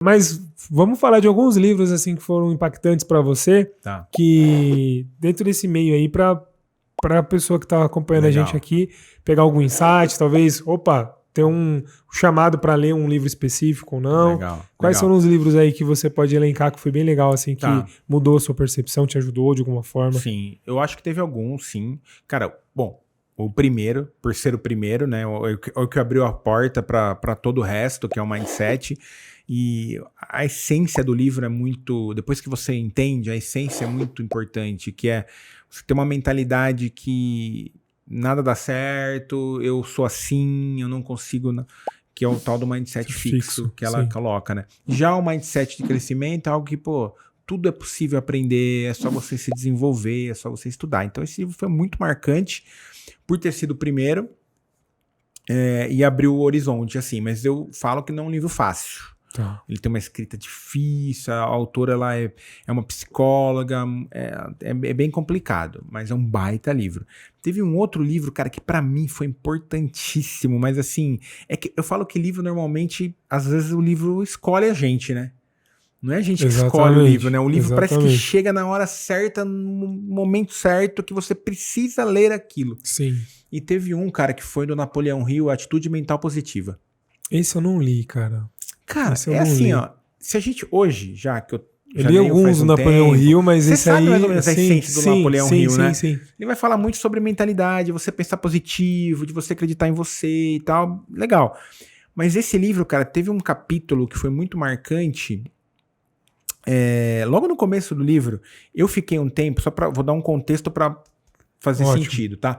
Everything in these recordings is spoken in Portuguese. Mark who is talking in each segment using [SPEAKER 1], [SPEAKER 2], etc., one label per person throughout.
[SPEAKER 1] Mas vamos falar de alguns livros assim que foram impactantes para você,
[SPEAKER 2] Tá.
[SPEAKER 1] que dentro desse meio aí, para a pessoa que está acompanhando
[SPEAKER 2] Legal.
[SPEAKER 1] a gente aqui, pegar algum insight, talvez, ter um chamado para ler um livro específico ou não.
[SPEAKER 2] Legal.
[SPEAKER 1] Quais
[SPEAKER 2] legal.
[SPEAKER 1] foram os livros aí que você pode elencar que foi bem legal, assim, que
[SPEAKER 2] Tá.
[SPEAKER 1] mudou a sua percepção, te ajudou de alguma forma?
[SPEAKER 2] Sim, eu acho que teve alguns, sim. Cara, bom, o primeiro, por ser o primeiro, né? O que abriu a porta para todo o resto, que é o mindset. E a essência do livro é muito. Depois que você entende, a essência é muito importante, que é você ter uma mentalidade que nada dá certo, eu sou assim, eu não consigo. Que é o tal do mindset fixo que ela
[SPEAKER 1] sim.
[SPEAKER 2] coloca, né? Já o mindset de crescimento é algo que, pô, tudo é possível aprender, é só você se desenvolver, é só você estudar. Então esse livro foi muito marcante por ter sido o primeiro e abriu o horizonte, assim. Mas eu falo que não é um livro fácil.
[SPEAKER 1] Tá.
[SPEAKER 2] Ele tem uma escrita difícil, a autora ela é uma psicóloga, é bem complicado, mas é um baita livro. Teve um outro livro, cara, que pra mim foi importantíssimo, mas assim, é que eu falo que livro normalmente, às vezes o livro escolhe a gente, né? Não é a gente que escolhe o livro, né? O livro parece que chega na hora certa, no momento certo, que você precisa ler aquilo.
[SPEAKER 1] Sim.
[SPEAKER 2] E teve um, cara, que foi do Napoleão Hill, Atitude Mental Positiva.
[SPEAKER 1] Esse eu não li, cara.
[SPEAKER 2] Cara, é assim, ó. Se a gente hoje, já que eu
[SPEAKER 1] li alguns do Napoleão Hill, mas
[SPEAKER 2] você
[SPEAKER 1] esse
[SPEAKER 2] sabe
[SPEAKER 1] aí...
[SPEAKER 2] mais ou menos a essência do Napoleão Hill, né?
[SPEAKER 1] Sim.
[SPEAKER 2] Ele vai falar muito sobre mentalidade, você pensar positivo, de você acreditar em você e tal. Legal. Mas esse livro, cara, teve um capítulo que foi muito marcante. Logo no começo do livro, eu fiquei um tempo, vou dar um contexto para fazer sentido, tá?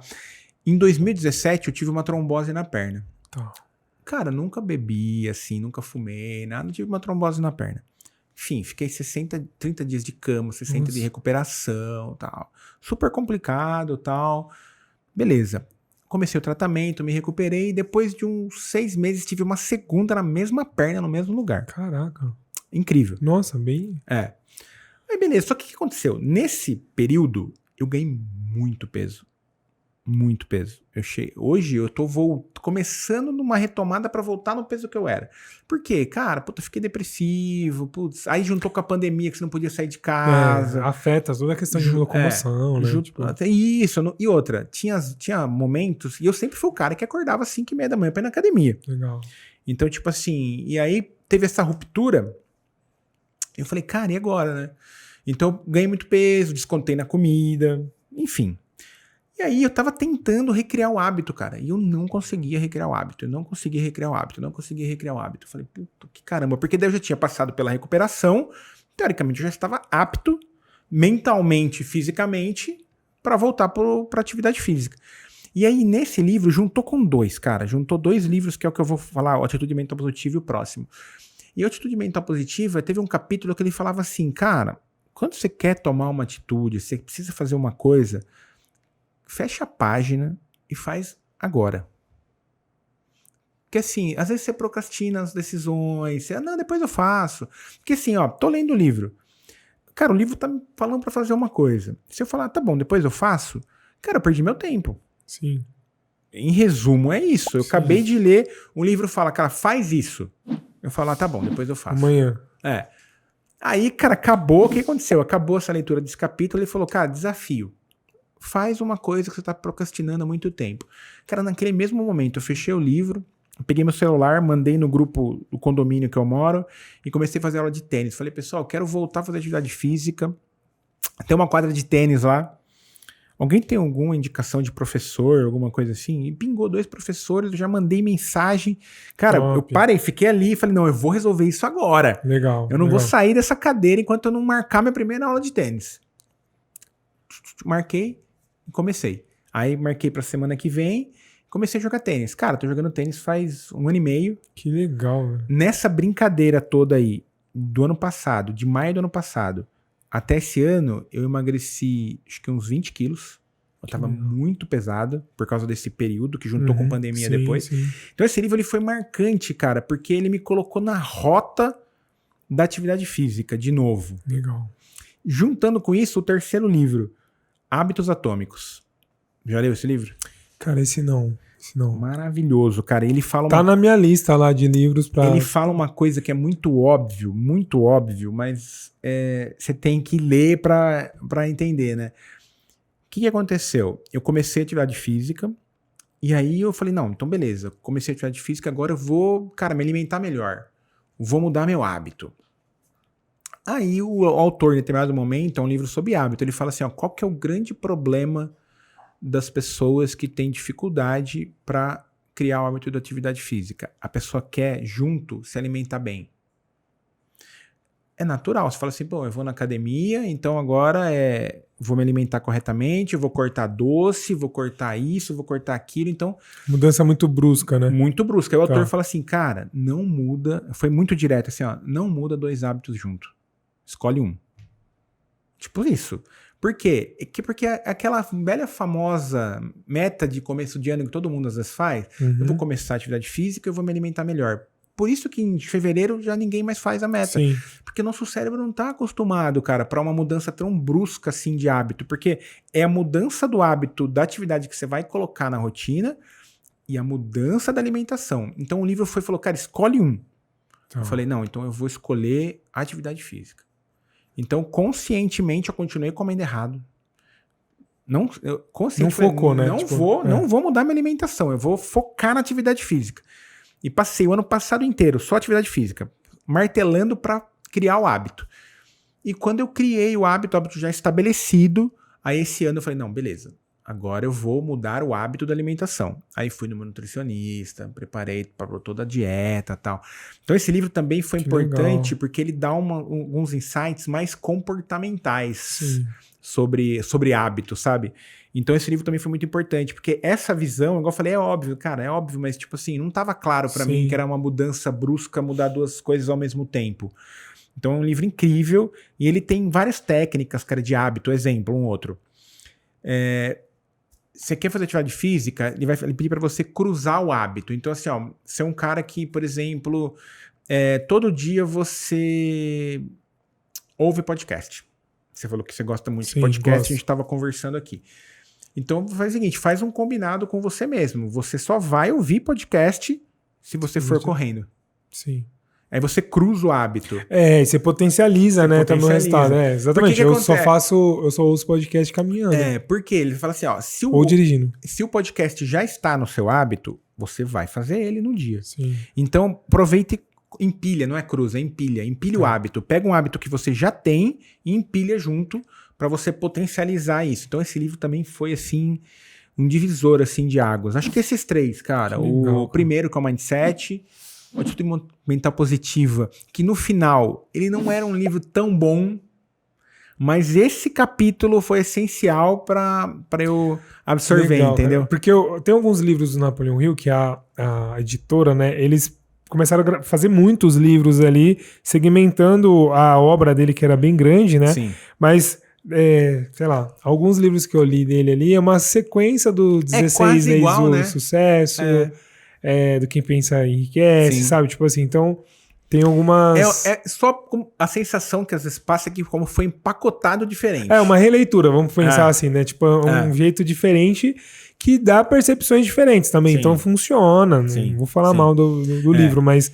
[SPEAKER 2] Em 2017, eu tive uma trombose na perna.
[SPEAKER 1] Tá.
[SPEAKER 2] Cara, nunca bebi, assim, nunca fumei, nada, tive uma trombose na perna. Enfim, fiquei 30 dias de cama, 60 de recuperação, tal. Super complicado, tal. Beleza. Comecei o tratamento, me recuperei, e depois de uns 6 meses tive uma segunda na mesma perna, no mesmo lugar.
[SPEAKER 1] Caraca.
[SPEAKER 2] Incrível.
[SPEAKER 1] Nossa, bem...
[SPEAKER 2] Aí beleza, só que o que aconteceu? Nesse período, eu ganhei muito peso. Muito peso. Hoje eu tô começando numa retomada pra voltar no peso que eu era. Por quê? Cara, puta, fiquei depressivo, putz, aí juntou com a pandemia que você não podia sair de casa.
[SPEAKER 1] Afeta toda a questão de locomoção, né?
[SPEAKER 2] Até isso. E outra, tinha momentos, e eu sempre fui o cara que acordava às 5h30 da manhã pra ir na academia.
[SPEAKER 1] Legal.
[SPEAKER 2] Então, tipo assim, e aí teve essa ruptura, eu falei, cara, e agora, né? Então, ganhei muito peso, descontei na comida, enfim. E aí eu tava tentando recriar o hábito, cara. E eu não conseguia recriar o hábito. Falei, puta, que caramba. Porque daí eu já tinha passado pela recuperação. Teoricamente eu já estava apto, mentalmente, fisicamente, para voltar pra atividade física. E aí nesse livro juntou com dois, cara. Juntou 2 livros, que é o que eu vou falar, o Atitude Mental Positiva e o próximo. E a Atitude Mental Positiva teve um capítulo que ele falava assim, cara, quando você quer tomar uma atitude, você precisa fazer uma coisa... Fecha a página e faz agora. Porque assim, às vezes você procrastina as decisões, não, depois eu faço. Porque assim, ó, tô lendo o livro. Cara, o livro tá me falando pra fazer uma coisa. Se eu falar, tá bom, depois eu faço, cara, eu perdi meu tempo.
[SPEAKER 1] Sim.
[SPEAKER 2] Em resumo, é isso. Eu acabei de ler, o livro fala, cara, faz isso. Eu falo, tá bom, depois eu faço.
[SPEAKER 1] Amanhã.
[SPEAKER 2] Aí, cara, acabou, o que aconteceu? Acabou essa leitura desse capítulo, ele falou, cara, desafio. Faz uma coisa que você tá procrastinando há muito tempo. Cara, naquele mesmo momento, eu fechei o livro, peguei meu celular, mandei no grupo do condomínio que eu moro e comecei a fazer aula de tênis. Falei, pessoal, quero voltar a fazer atividade física. Tem uma quadra de tênis lá. Alguém tem alguma indicação de professor, alguma coisa assim? E pingou 2 professores, eu já mandei mensagem. Cara, eu parei, fiquei ali e falei, não, eu vou resolver isso agora.
[SPEAKER 1] Legal.
[SPEAKER 2] Eu não vou sair dessa cadeira enquanto eu não marcar minha primeira aula de tênis. Marquei. Comecei. Aí marquei pra semana que vem, comecei a jogar tênis. Cara, tô jogando tênis faz 1 ano e meio.
[SPEAKER 1] Que legal, velho.
[SPEAKER 2] Nessa brincadeira toda aí, do ano passado, de maio do ano passado, até esse ano, eu emagreci acho que uns 20 quilos. Eu tava muito pesado por causa desse período que juntou com pandemia depois. Sim. Então esse livro ele foi marcante, cara, porque ele me colocou na rota da atividade física, de novo.
[SPEAKER 1] Legal.
[SPEAKER 2] Juntando com isso, o terceiro livro, Hábitos Atômicos. Já leu esse livro?
[SPEAKER 1] Cara, esse não. Não.
[SPEAKER 2] Maravilhoso, cara. Ele fala
[SPEAKER 1] Tá na minha lista lá de livros pra...
[SPEAKER 2] Ele fala uma coisa que é muito óbvio, mas você tem que ler pra entender, né? O que aconteceu? Eu comecei atividade física e aí eu falei, não, então beleza. Comecei atividade física, agora eu vou, cara, me alimentar melhor. Vou mudar meu hábito. Aí o autor, em determinado momento, é um livro sobre hábito. Ele fala assim, ó, qual que é o grande problema das pessoas que têm dificuldade para criar o hábito da atividade física? A pessoa quer, junto, se alimentar bem. É natural. Você fala assim, pô, eu vou na academia, então agora vou me alimentar corretamente, eu vou cortar doce, vou cortar isso, vou cortar aquilo, então...
[SPEAKER 1] Mudança muito brusca, né?
[SPEAKER 2] Muito brusca. Aí o autor fala assim, cara, não muda... Foi muito direto, assim, ó, não muda 2 hábitos junto. Escolhe um. Tipo isso. Por quê? Porque aquela velha famosa meta de começo de ano que todo mundo às vezes faz, eu vou começar a atividade física, eu vou me alimentar melhor. Por isso que em fevereiro já ninguém mais faz a meta.
[SPEAKER 1] Sim.
[SPEAKER 2] Porque nosso cérebro não tá acostumado, cara, para uma mudança tão brusca assim de hábito. Porque é a mudança do hábito da atividade que você vai colocar na rotina e a mudança da alimentação. Então o livro falou, cara, escolhe um. Eu falei, não, então eu vou escolher a atividade física. Então, conscientemente, eu continuei comendo errado. Não
[SPEAKER 1] focou, né?
[SPEAKER 2] Não vou mudar minha alimentação. Eu vou focar na atividade física. E passei o ano passado inteiro só atividade física, martelando para criar o hábito. E quando eu criei o hábito já estabelecido, aí esse ano eu falei, não, beleza. Agora eu vou mudar o hábito da alimentação. Aí fui no meu nutricionista, preparei para toda a dieta e tal. Então esse livro também foi importante porque ele dá alguns insights mais comportamentais sobre hábito, sabe? Então esse livro também foi muito importante, porque essa visão, igual eu falei, é óbvio, cara, é óbvio, mas tipo assim, não estava claro para mim que era uma mudança brusca, mudar 2 coisas ao mesmo tempo. Então é um livro incrível e ele tem várias técnicas, cara, de hábito. Exemplo, um outro. Você quer fazer atividade física, ele vai pedir para você cruzar o hábito. Então, assim, ó, você é um cara que, por exemplo, todo dia você ouve podcast. Você falou que você gosta muito de podcast, gosto. A gente estava conversando aqui. Então, faz o seguinte, faz um combinado com você mesmo. Você só vai ouvir podcast se você for correndo.
[SPEAKER 1] Sim.
[SPEAKER 2] Aí você cruza o hábito.
[SPEAKER 1] E você potencializa, né? Também o resultado. Exatamente. Eu só ouço podcast caminhando.
[SPEAKER 2] Porque ele fala assim, ó,
[SPEAKER 1] ou dirigindo.
[SPEAKER 2] Se o podcast já está no seu hábito, você vai fazer ele no dia.
[SPEAKER 1] Sim.
[SPEAKER 2] Então, aproveite, empilha, não é cruza, é empilha. Empilha o hábito. Pega um hábito que você já tem e empilha junto para você potencializar isso. Então, esse livro também foi, assim, um divisor, assim, de águas. Acho que esses 3, cara. O primeiro, que é o Mindset... Uma atitude mental positiva, que no final ele não era um livro tão bom, mas esse capítulo foi essencial para eu absorver, entendeu?
[SPEAKER 1] Cara, porque tem alguns livros do Napoleon Hill que a editora, né, eles começaram a fazer muitos livros ali, segmentando a obra dele, que era bem grande, né?
[SPEAKER 2] Sim.
[SPEAKER 1] Mas... sei lá, alguns livros que eu li dele ali é uma sequência do 16 Leis do Sucesso... do Quem Pensa Enriquece, sabe? Tipo assim, então tem algumas...
[SPEAKER 2] só a sensação que às vezes passa que como foi empacotado diferente.
[SPEAKER 1] Uma releitura, vamos pensar assim, né? Tipo, um jeito diferente que dá percepções diferentes também. Sim. Então funciona. Não vou falar mal do livro, mas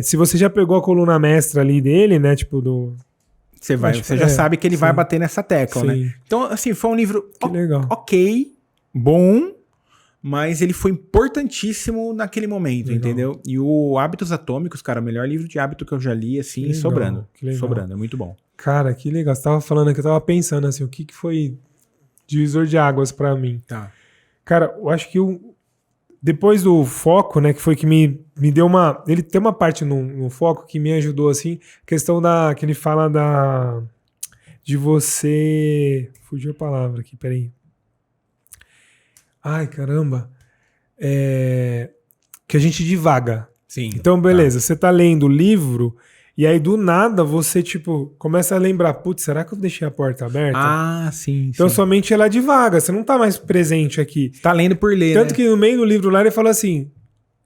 [SPEAKER 1] se você já pegou a coluna mestra ali dele, né? Tipo,
[SPEAKER 2] Você já sabe que ele vai bater nessa tecla, né? Então, assim, foi um livro ok, bom, mas ele foi importantíssimo naquele momento, entendeu? E o Hábitos Atômicos, cara, o melhor livro de hábito que eu já li, assim, sobrando. Sobrando, é muito bom.
[SPEAKER 1] Cara, que legal. Você tava falando que eu tava pensando, assim, o que foi divisor de águas pra mim.
[SPEAKER 2] Tá.
[SPEAKER 1] Cara, eu acho que depois do foco, né, que foi que me deu uma... Ele tem uma parte no foco que me ajudou, assim, questão que ele fala de você... Fugiu a palavra aqui, peraí. Ai, caramba. Que a gente divaga.
[SPEAKER 2] Sim.
[SPEAKER 1] Então, beleza, você tá lendo o livro e aí do nada você, tipo, começa a lembrar, putz, será que eu deixei a porta aberta?
[SPEAKER 2] Ah, sim.
[SPEAKER 1] Então sua mente, ela divaga, você não tá mais presente aqui.
[SPEAKER 2] Tá lendo por ler,
[SPEAKER 1] Tanto que no meio do livro lá ele fala assim,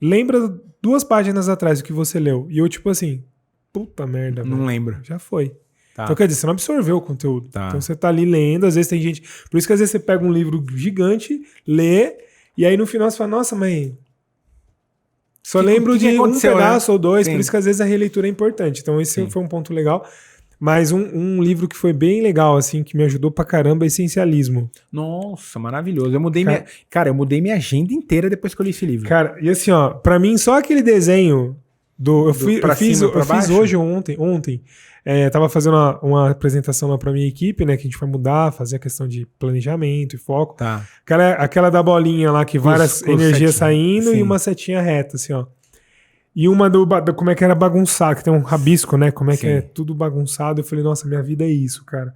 [SPEAKER 1] lembra 2 páginas atrás o que você leu. E eu, tipo assim, puta merda.
[SPEAKER 2] Não lembro.
[SPEAKER 1] Já foi.
[SPEAKER 2] Tá.
[SPEAKER 1] Então, quer dizer, você não absorveu o conteúdo.
[SPEAKER 2] Tá.
[SPEAKER 1] Então, você tá ali lendo, às vezes tem gente... Por isso que às vezes você pega um livro gigante, lê, E aí no final você fala, nossa, mãe, só
[SPEAKER 2] Que-
[SPEAKER 1] lembro
[SPEAKER 2] que
[SPEAKER 1] de um
[SPEAKER 2] aconteceu,
[SPEAKER 1] pedaço
[SPEAKER 2] né?
[SPEAKER 1] ou dois,
[SPEAKER 2] Sim.
[SPEAKER 1] por isso que às vezes a releitura é importante. Então esse
[SPEAKER 2] Sim.
[SPEAKER 1] foi um ponto legal. Mas um livro que foi bem legal, assim, que me ajudou pra caramba é Essencialismo.
[SPEAKER 2] Nossa, maravilhoso. Eu mudei
[SPEAKER 1] Cara-
[SPEAKER 2] eu mudei minha agenda inteira depois que eu li esse livro.
[SPEAKER 1] Cara, e assim, ó, pra mim só aquele desenho
[SPEAKER 2] Pra cima e pra
[SPEAKER 1] eu fiz
[SPEAKER 2] baixo?
[SPEAKER 1] hoje ou ontem, tava fazendo uma apresentação lá pra minha equipe, né, que a gente vai mudar, fazer a questão de planejamento e foco.
[SPEAKER 2] Tá.
[SPEAKER 1] Aquela da bolinha lá, que várias
[SPEAKER 2] com
[SPEAKER 1] energias
[SPEAKER 2] setinha,
[SPEAKER 1] saindo
[SPEAKER 2] sim.
[SPEAKER 1] e uma setinha reta, assim, ó. E uma como é que era bagunçado, que tem um rabisco, né? Como é que
[SPEAKER 2] Sim.
[SPEAKER 1] é tudo bagunçado. Eu falei, nossa, minha vida é isso, cara.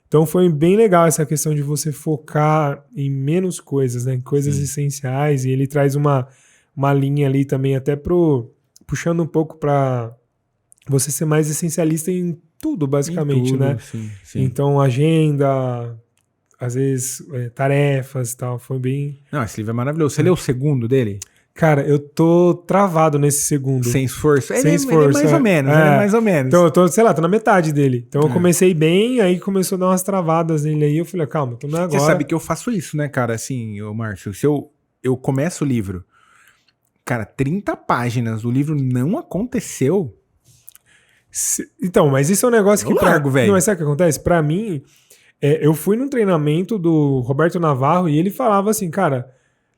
[SPEAKER 1] Então foi bem legal essa questão de você focar em menos coisas, né? Em coisas
[SPEAKER 2] Sim.
[SPEAKER 1] essenciais. E ele traz uma linha ali também, até puxando um pouco pra você ser mais essencialista em tudo, basicamente,
[SPEAKER 2] Em tudo,
[SPEAKER 1] né?
[SPEAKER 2] Sim, sim.
[SPEAKER 1] Então, agenda, às vezes tarefas e tal. Foi bem.
[SPEAKER 2] Não, esse livro é maravilhoso. Você leu o segundo dele?
[SPEAKER 1] Cara, eu tô travado nesse segundo.
[SPEAKER 2] Sem esforço?
[SPEAKER 1] Sem
[SPEAKER 2] Ele é
[SPEAKER 1] esforço,
[SPEAKER 2] mais
[SPEAKER 1] é.
[SPEAKER 2] ou menos,
[SPEAKER 1] É.
[SPEAKER 2] ele é mais ou menos.
[SPEAKER 1] Então eu tô, sei lá, tô na metade dele. Então eu
[SPEAKER 2] É.
[SPEAKER 1] comecei bem, aí começou a dar umas travadas nele aí. Eu falei, calma, então não é agora.
[SPEAKER 2] Você sabe que eu faço isso, né, cara? Assim, ô Márcio, se eu começo o livro, cara, 30 páginas, o livro não aconteceu.
[SPEAKER 1] Então, mas isso é um negócio
[SPEAKER 2] Eu
[SPEAKER 1] que.
[SPEAKER 2] largo, velho.
[SPEAKER 1] Não, mas sabe o que acontece? Pra mim, eu fui num treinamento do Roberto Navarro e ele falava assim, cara,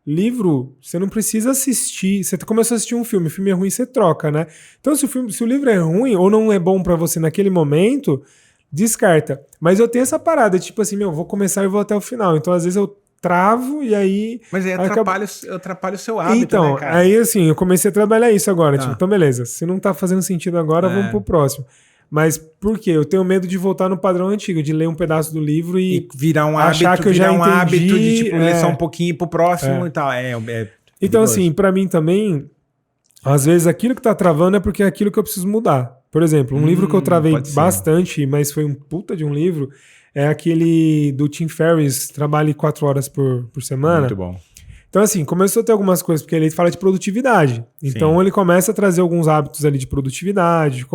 [SPEAKER 1] livro, você não precisa assistir. Você começou a assistir um filme, o filme é ruim, você troca, né? Então, se o livro é ruim ou não é bom pra você naquele momento, descarta. Mas eu tenho essa parada, tipo assim, vou começar e vou até o final. Então, às vezes eu travo e aí.
[SPEAKER 2] Mas aí
[SPEAKER 1] acaba-
[SPEAKER 2] atrapalha o seu hábito,
[SPEAKER 1] Então,
[SPEAKER 2] né, cara?
[SPEAKER 1] aí assim, eu comecei a trabalhar isso agora.
[SPEAKER 2] Tá.
[SPEAKER 1] Tipo, então beleza, se não tá fazendo sentido agora,
[SPEAKER 2] É.
[SPEAKER 1] vamos pro próximo. Mas por quê? Eu tenho medo de voltar no padrão antigo, de ler um pedaço do livro
[SPEAKER 2] E
[SPEAKER 1] e
[SPEAKER 2] virar um
[SPEAKER 1] achar
[SPEAKER 2] hábito,
[SPEAKER 1] que eu já
[SPEAKER 2] virar um hábito de,
[SPEAKER 1] entendi,
[SPEAKER 2] tipo, ler só um pouquinho pro próximo e tal.
[SPEAKER 1] Então,
[SPEAKER 2] perigoso.
[SPEAKER 1] assim, pra mim também, às vezes aquilo que tá travando é porque é aquilo que eu preciso mudar. Por exemplo, um livro que eu travei
[SPEAKER 2] pode ser.
[SPEAKER 1] bastante, mas foi um puta de um livro, é aquele do Tim Ferriss, Trabalhe 4 horas por semana.
[SPEAKER 2] Muito bom.
[SPEAKER 1] Então, assim, começou a ter algumas coisas, porque ele fala de produtividade. Então, ele começa a trazer alguns hábitos ali de produtividade.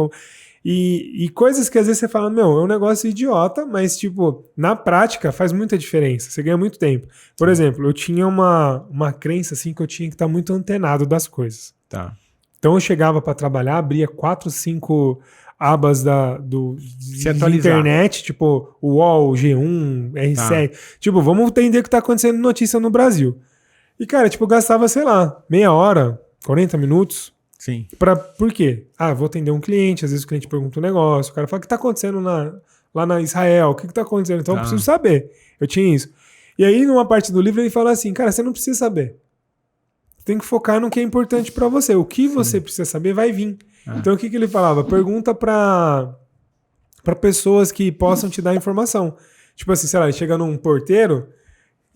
[SPEAKER 1] E coisas que às vezes você fala, é um negócio idiota, mas, tipo, na prática faz muita diferença. Você ganha muito tempo. Por exemplo, eu tinha uma crença, assim, que eu tinha que estar muito antenado das coisas.
[SPEAKER 2] Tá.
[SPEAKER 1] Então, eu chegava para trabalhar, abria 4, 5 abas de
[SPEAKER 2] atualizar.
[SPEAKER 1] internet, tipo, UOL, G1, R7. Tipo, vamos entender o que tá acontecendo em notícia no Brasil. E, cara, tipo, eu gastava, sei lá, meia hora, 40 minutos.
[SPEAKER 2] Sim.
[SPEAKER 1] Por quê? Vou atender um cliente, às vezes o cliente pergunta um negócio, o cara fala, o que tá acontecendo lá na Israel? O que tá acontecendo? Então eu preciso saber. Eu tinha isso. E aí, numa parte do livro, ele fala assim, cara, você não precisa saber. Você tem que focar no que é importante pra você. O que você precisa saber vai vir. Então, o que ele falava? Pergunta pra pessoas que possam te dar informação. Tipo assim, sei lá, ele chega num porteiro,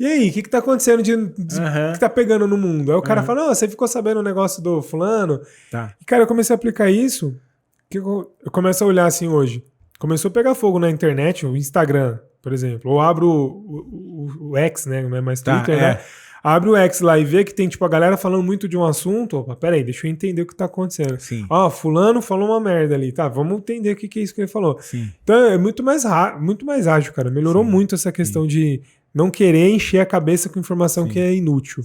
[SPEAKER 1] e aí, o que tá acontecendo que tá pegando no mundo? Aí o cara fala, você ficou sabendo o negócio do fulano?
[SPEAKER 2] Tá.
[SPEAKER 1] E, cara, eu comecei a aplicar isso, que eu começo a olhar assim hoje. Começou a pegar fogo na internet, o Instagram, por exemplo. Ou abro o X, né? Não é mais Twitter, né? Abre o X lá e vê que tem, tipo, a galera falando muito de um assunto. Opa, peraí, deixa eu entender o que tá acontecendo.
[SPEAKER 2] Sim.
[SPEAKER 1] Fulano falou uma merda ali. Tá, vamos entender o que é isso que ele falou.
[SPEAKER 2] Sim.
[SPEAKER 1] Então, é muito mais ágil, cara. Melhorou muito essa questão de não querer encher a cabeça com informação que é inútil.